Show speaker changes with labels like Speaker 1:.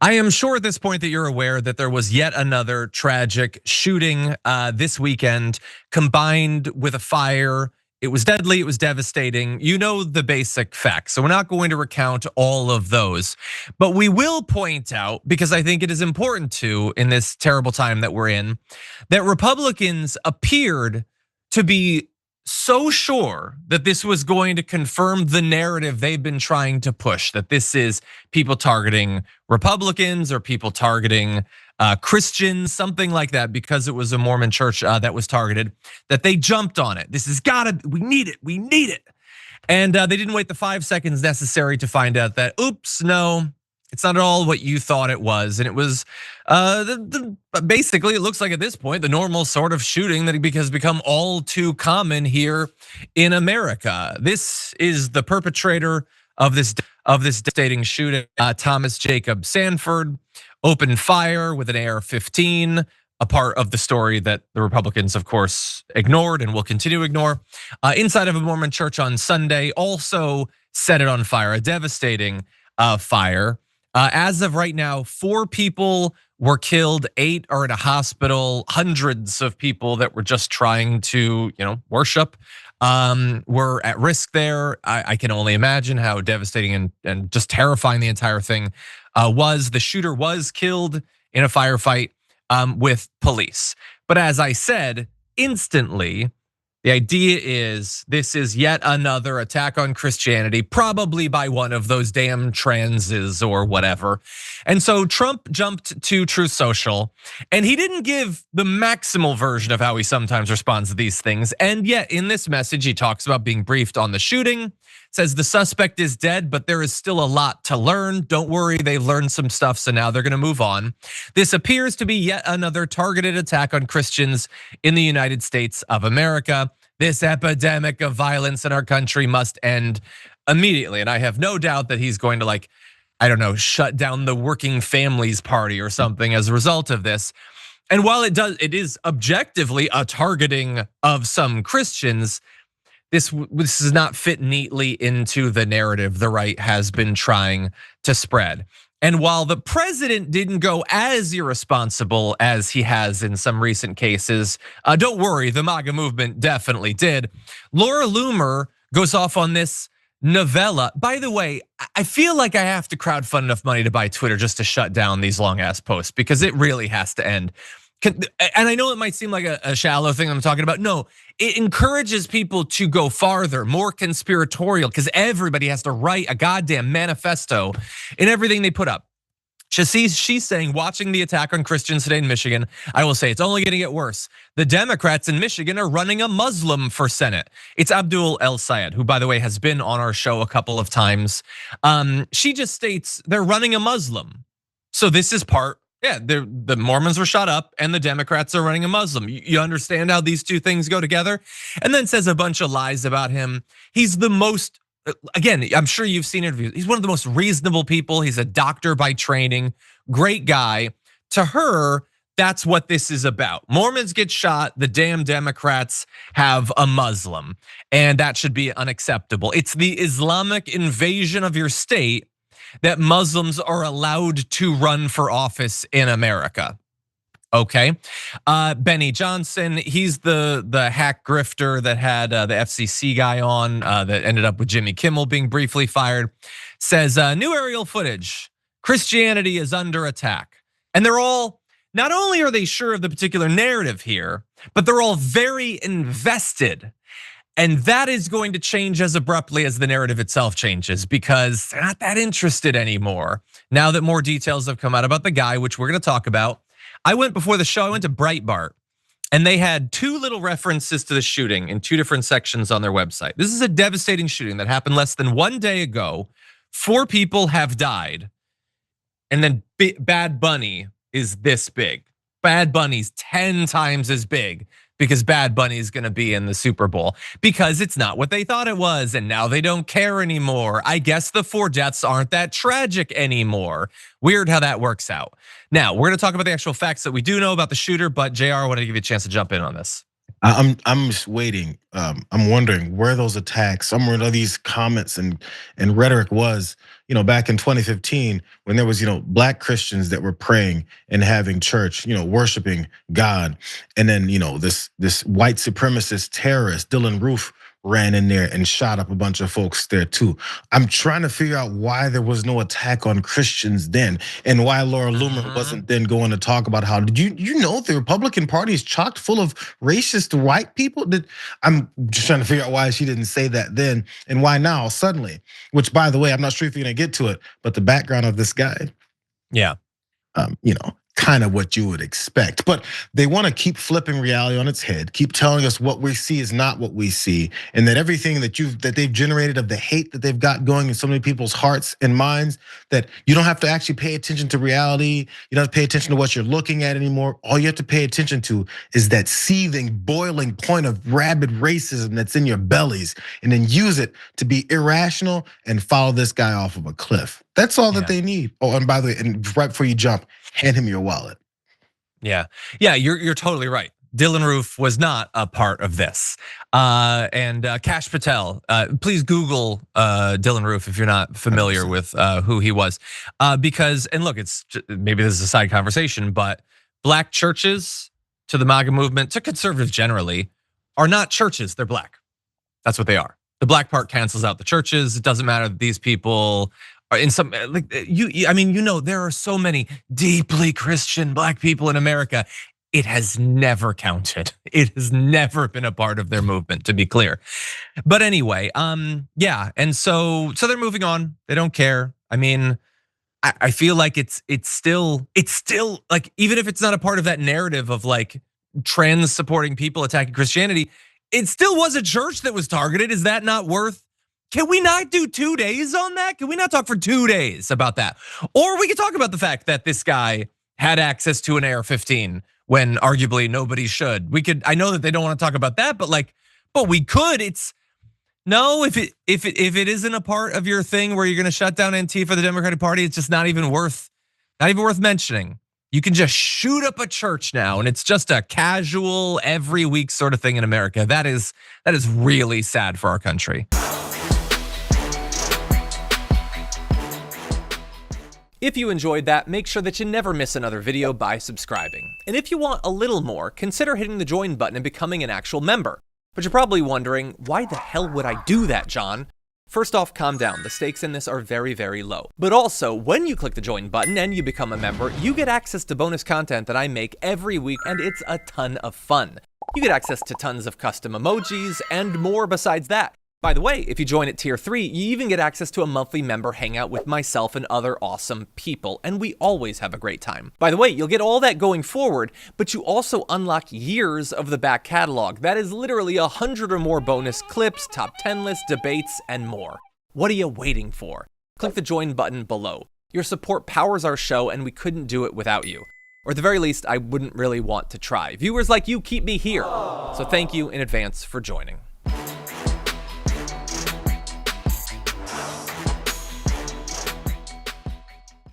Speaker 1: I am sure at this point that you're aware that there was yet another tragic shooting this weekend combined with a fire. It was deadly, it was devastating. You know the basic facts. So we're not going to recount all of those. But we will point out, because I think it is important to in this terrible time that we're in, that Republicans appeared to be so sure that this was going to confirm the narrative they've been trying to push, that this is people targeting Republicans or people targeting Christians, something like that, because it was a Mormon church that was targeted, that they jumped on it. This has gotta, we need it. And they didn't wait the 5 seconds necessary to find out that, oops, no, it's not at all what you thought it was. And it was basically, it looks like at this point, the normal sort of shooting that has become all too common here in America. This is the perpetrator of this devastating shooting. Thomas Jacob Sanford opened fire with an AR-15, a part of the story that the Republicans, of course, ignored and will continue to ignore, inside of a Mormon church on Sunday. Also set it on fire, a devastating fire. As of right now, 4 people were killed, 8 are in a hospital. Hundreds of people that were just trying to, worship, were at risk there. I can only imagine how devastating and just terrifying the entire thing was. The shooter was killed in a firefight with police. But as I said, instantly, the idea is this is yet another attack on Christianity, probably by one of those damn transes or whatever. And so Trump jumped to Truth Social, and he didn't give the maximal version of how he sometimes responds to these things. And yet in this message, he talks about being briefed on the shooting, says the suspect is dead, but there is still a lot to learn. Don't worry, they've learned some stuff, so now they're gonna move on. This appears to be yet another targeted attack on Christians in the United States of America. This epidemic of violence in our country must end immediately. And I have no doubt that he's going to, shut down the Working Families Party or something as a result of this. And while it is objectively a targeting of some Christians, this does not fit neatly into the narrative the right has been trying to spread. And while the president didn't go as irresponsible as he has in some recent cases, don't worry, the MAGA movement definitely did. Laura Loomer goes off on this novella. By the way, I feel like I have to crowdfund enough money to buy Twitter just to shut down these long ass posts, because it really has to end. And I know it might seem like a shallow thing I'm talking about. No, it encourages people to go farther, more conspiratorial, because everybody has to write a goddamn manifesto in everything they put up. She's saying, watching the attack on Christians today in Michigan, I will say it's only gonna get worse. The Democrats in Michigan are running a Muslim for Senate. It's Abdul El Sayed, who by the way has been on our show a couple of times. She just states they're running a Muslim. So this is part. Yeah, the Mormons were shot up and the Democrats are running a Muslim. You understand how these two things go together? And then says a bunch of lies about him. He's the most, again, I'm sure you've seen interviews. He's one of the most reasonable people. He's a doctor by training, great guy. To her, that's what this is about. Mormons get shot, the damn Democrats have a Muslim, and that should be unacceptable. It's the Islamic invasion of your state that Muslims are allowed to run for office in America. Okay, Benny Johnson, he's the hack grifter that had the FCC guy on that ended up with Jimmy Kimmel being briefly fired, says new aerial footage, Christianity is under attack. And they're all, not only are they sure of the particular narrative here, but they're all very invested. And that is going to change as abruptly as the narrative itself changes, because they're not that interested anymore. Now that more details have come out about the guy, which we're gonna talk about. I went before the show, I went to Breitbart, and they had 2 little references to the shooting in 2 different sections on their website. This is a devastating shooting that happened less than 1 day ago. 4 people have died. And then Bad Bunny is this big. Bad Bunny's 10 times as big, because Bad Bunny is gonna be in the Super Bowl, because it's not what they thought it was, and now they don't care anymore. I guess the 4 deaths aren't that tragic anymore. Weird how that works out. Now, we're gonna talk about the actual facts that we do know about the shooter, but JR, I wanted to give you a chance to jump in on this.
Speaker 2: I'm just waiting. I'm wondering where those attacks, somewhere of these comments and rhetoric was, back in 2015 when there was, black Christians that were praying and having church, worshiping God, and then this white supremacist terrorist Dylan Roof ran in there and shot up a bunch of folks there too. I'm trying to figure out why there was no attack on Christians then, and why Laura Loomer wasn't then going to talk about how did you know the Republican Party is chocked full of racist white people? I'm just trying to figure out why she didn't say that then and why now suddenly. Which, by the way, I'm not sure if you're gonna get to it, but the background of this guy,
Speaker 1: Yeah.
Speaker 2: Kind of what you would expect. But they want to keep flipping reality on its head, keep telling us what we see is not what we see, and that everything that they've generated of the hate that they've got going in so many people's hearts and minds, that you don't have to actually pay attention to reality. You don't have to pay attention to what you're looking at anymore. All you have to pay attention to is that seething, boiling point of rabid racism that's in your bellies, and then use it to be irrational and follow this guy off of a cliff. That's all that they need. Oh, and by the way, and right before you jump, hand him your wallet.
Speaker 1: Yeah, you're totally right. Dylan Roof was not a part of this. And Kash Patel, please Google Dylan Roof if you're not familiar with who he was. Because, and look, maybe this is a side conversation, but black churches to the MAGA movement, to conservatives generally, are not churches, they're black. That's what they are. The black part cancels out the churches. It doesn't matter that these people in some, like there are so many deeply Christian black people in America. It has never counted. It has never been a part of their movement, to be clear. But anyway, yeah, and so they're moving on. They don't care. I mean, I feel like it's still like, even if it's not a part of that narrative of like trans supporting people attacking Christianity, it still was a church that was targeted. Is that not worth? Can we not do 2 days on that? Can we not talk for 2 days about that? Or we could talk about the fact that this guy had access to an AR-15 when arguably nobody should. We could, I know that they don't want to talk about that, but we could. It's no, if it isn't a part of your thing where you're gonna shut down Antifa, the Democratic Party, it's just not even worth mentioning. You can just shoot up a church now, and it's just a casual every week sort of thing in America. That is really sad for our country. If you enjoyed that, make sure that you never miss another video by subscribing. And if you want a little more, consider hitting the join button and becoming an actual member. But you're probably wondering, why the hell would I do that, John? First off, calm down. The stakes in this are very, very low. But also, when you click the join button and you become a member, you get access to bonus content that I make every week, and it's a ton of fun. You get access to tons of custom emojis and more besides that. By the way, if you join at tier 3, you even get access to a monthly member hangout with myself and other awesome people, and we always have a great time. By the way, you'll get all that going forward, but you also unlock years of the back catalog. That is literally 100 or more bonus clips, top 10 lists, debates, and more. What are you waiting for? Click the join button below. Your support powers our show, and we couldn't do it without you. Or at the very least, I wouldn't really want to try. Viewers like you keep me here. So thank you in advance for joining.